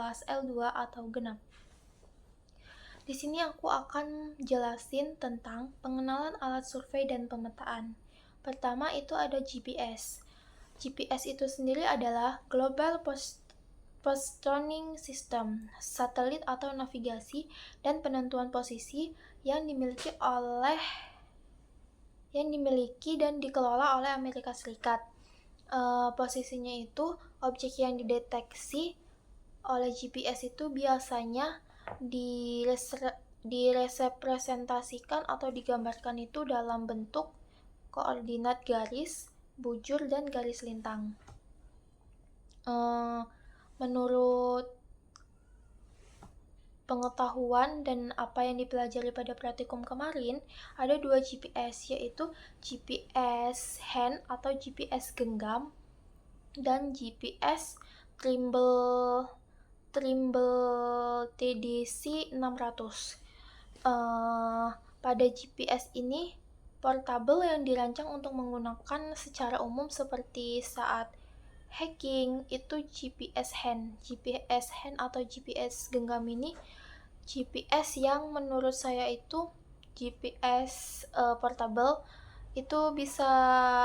kelas L2 atau genap. Di sini aku akan jelasin tentang pengenalan alat survei dan pemetaan. Pertama itu ada GPS. GPS itu sendiri adalah Global Positioning System, satelit atau navigasi dan penentuan posisi yang dimiliki dan dikelola oleh Amerika Serikat. Posisinya itu objek yang dideteksi oleh GPS itu biasanya direpresentasikan atau digambarkan itu dalam bentuk koordinat garis, bujur, dan garis lintang. Menurut pengetahuan dan apa yang dipelajari pada praktikum kemarin, ada 2 GPS, yaitu GPS hand atau GPS genggam dan GPS Trimble TDC 600. Pada GPS ini portable yang dirancang untuk menggunakan secara umum seperti saat hacking itu GPS hand atau GPS genggam ini GPS yang menurut saya itu GPS portable itu bisa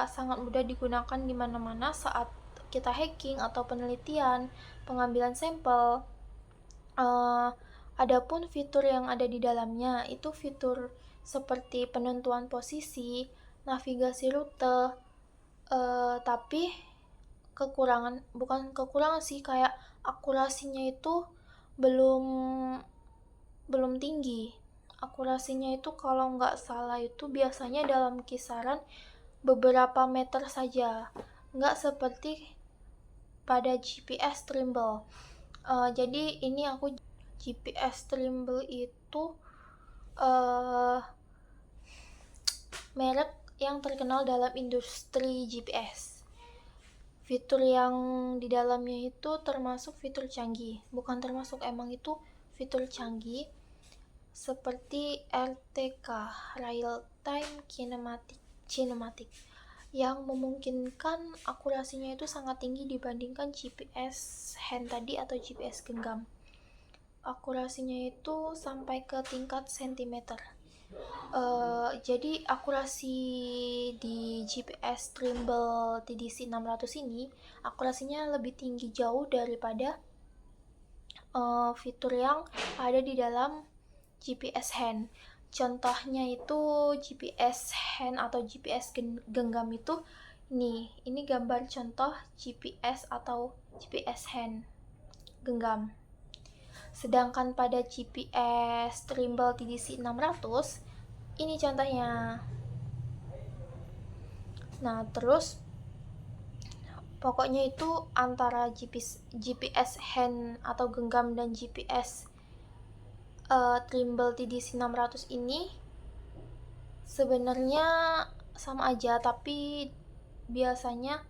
sangat mudah digunakan di mana-mana saat kita hacking atau penelitian, pengambilan sampel. Adapun fitur yang ada di dalamnya itu fitur seperti penentuan posisi, navigasi rute, tapi bukan kekurangan sih, kayak akurasinya itu belum tinggi. Akurasinya itu kalau nggak salah itu biasanya dalam kisaran beberapa meter saja, nggak seperti pada GPS Trimble. Jadi ini aku GPS Trimble itu merek yang terkenal dalam industri GPS. Fitur yang di dalamnya itu termasuk fitur canggih, bukan termasuk, emang itu fitur canggih seperti RTK, Real Time Kinematic, yang memungkinkan akurasinya itu sangat tinggi dibandingkan GPS hand tadi atau GPS genggam. Akurasinya itu sampai ke tingkat sentimeter. Jadi akurasi di GPS Trimble TDC 600 ini akurasinya lebih tinggi jauh daripada fitur yang ada di dalam GPS hand. Contohnya itu GPS hand atau GPS genggam itu ini gambar contoh GPS atau GPS hand genggam. Sedangkan pada GPS Trimble TDC 600 ini contohnya. Nah, terus pokoknya itu antara GPS hand atau genggam dan GPS Trimble TDC 600 ini sebenarnya sama aja, tapi biasanya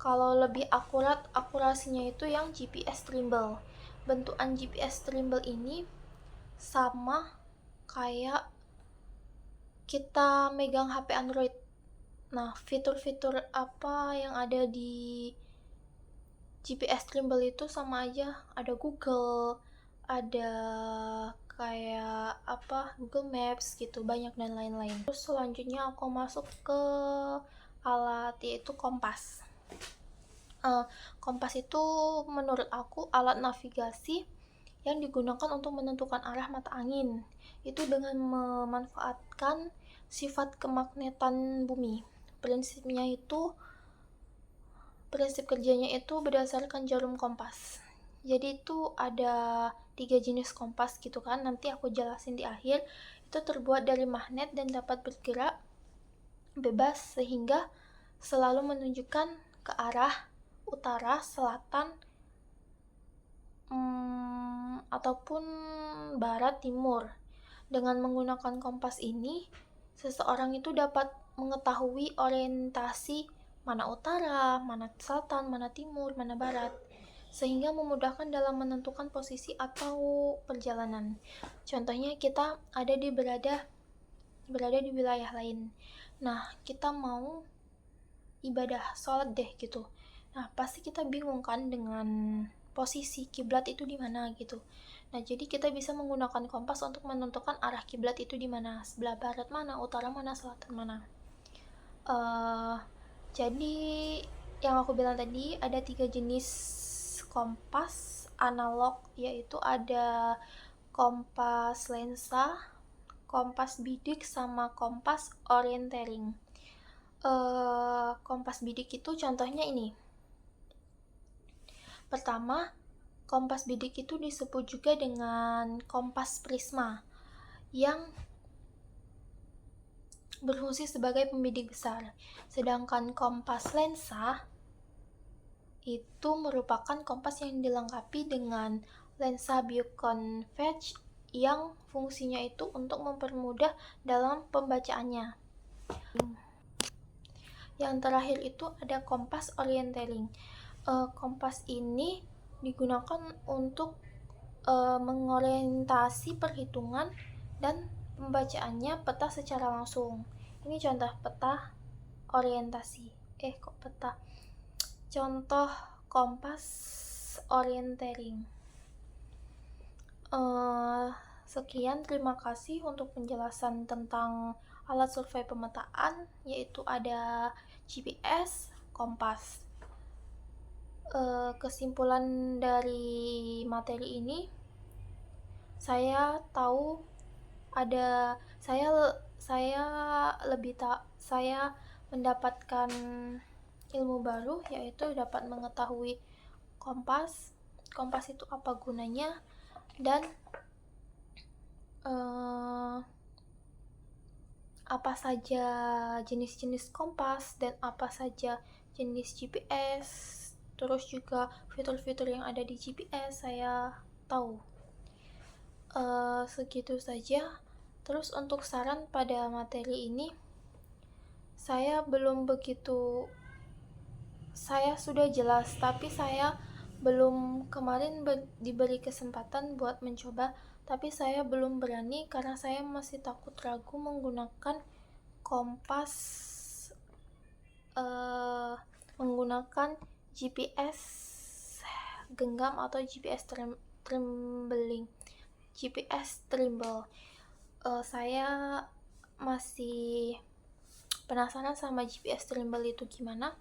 kalau lebih akurat akurasinya itu yang GPS Trimble. Bentukan GPS Trimble ini sama kayak kita megang HP Android. Nah, fitur-fitur apa yang ada di GPS Trimble itu sama aja. Ada Google, ada kayak Google Maps gitu, banyak dan lain-lain. Terus selanjutnya aku masuk ke alat, yaitu kompas. Kompas itu menurut aku alat navigasi yang digunakan untuk menentukan arah mata angin. Itu dengan memanfaatkan sifat kemagnetan bumi. Prinsip kerjanya itu berdasarkan jarum kompas. Jadi itu ada 3 jenis kompas gitu kan, nanti aku jelasin di akhir. Itu terbuat dari magnet dan dapat bergerak bebas sehingga selalu menunjukkan ke arah utara, selatan, ataupun barat, timur. Dengan menggunakan kompas ini, seseorang itu dapat mengetahui orientasi mana utara, mana selatan, mana timur, mana barat, sehingga memudahkan dalam menentukan posisi atau perjalanan. Contohnya kita berada di wilayah lain. Nah, kita mau ibadah, sholat deh gitu. Nah, pasti kita bingung kan dengan posisi kiblat itu di mana gitu. Nah, jadi kita bisa menggunakan kompas untuk menentukan arah kiblat itu di mana, sebelah barat mana, utara mana, selatan mana. Jadi yang aku bilang tadi ada 3 jenis kompas analog, yaitu ada kompas lensa, kompas bidik, sama kompas orientering. Kompas bidik itu contohnya ini. Pertama, kompas bidik itu disebut juga dengan kompas prisma yang berfungsi sebagai pembidik besar. Sedangkan kompas lensa itu merupakan kompas yang dilengkapi dengan lensa bioconvex yang fungsinya itu untuk mempermudah dalam pembacaannya. Yang terakhir itu ada kompas orientering. Kompas ini digunakan untuk mengorientasi perhitungan dan pembacaannya peta secara langsung. Ini contoh peta orientasi. Contoh kompas orientering. Sekian, terima kasih untuk penjelasan tentang alat survei pemetaan, yaitu ada GPS, kompas. Kesimpulan dari materi ini, saya mendapatkan ilmu baru, yaitu dapat mengetahui kompas itu apa gunanya, dan apa saja jenis-jenis kompas dan apa saja jenis GPS, terus juga fitur-fitur yang ada di GPS saya tahu. Segitu saja. Terus untuk saran pada materi ini, saya sudah jelas, tapi saya belum kemarin diberi kesempatan buat mencoba, tapi saya belum berani karena saya masih takut ragu menggunakan kompas, menggunakan GPS genggam atau GPS tremble. Saya masih penasaran sama GPS tremble itu gimana.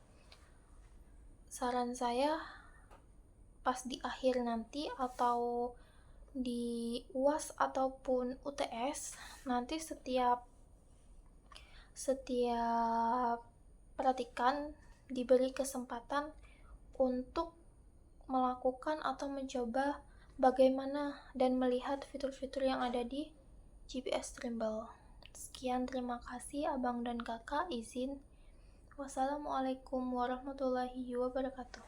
Saran saya pas di akhir nanti atau di UAS ataupun UTS nanti setiap perhatikan diberi kesempatan untuk melakukan atau mencoba bagaimana dan melihat fitur-fitur yang ada di GPS tremble. Sekian, terima kasih abang dan kakak, izin. Wassalamualaikum warahmatullahi wabarakatuh.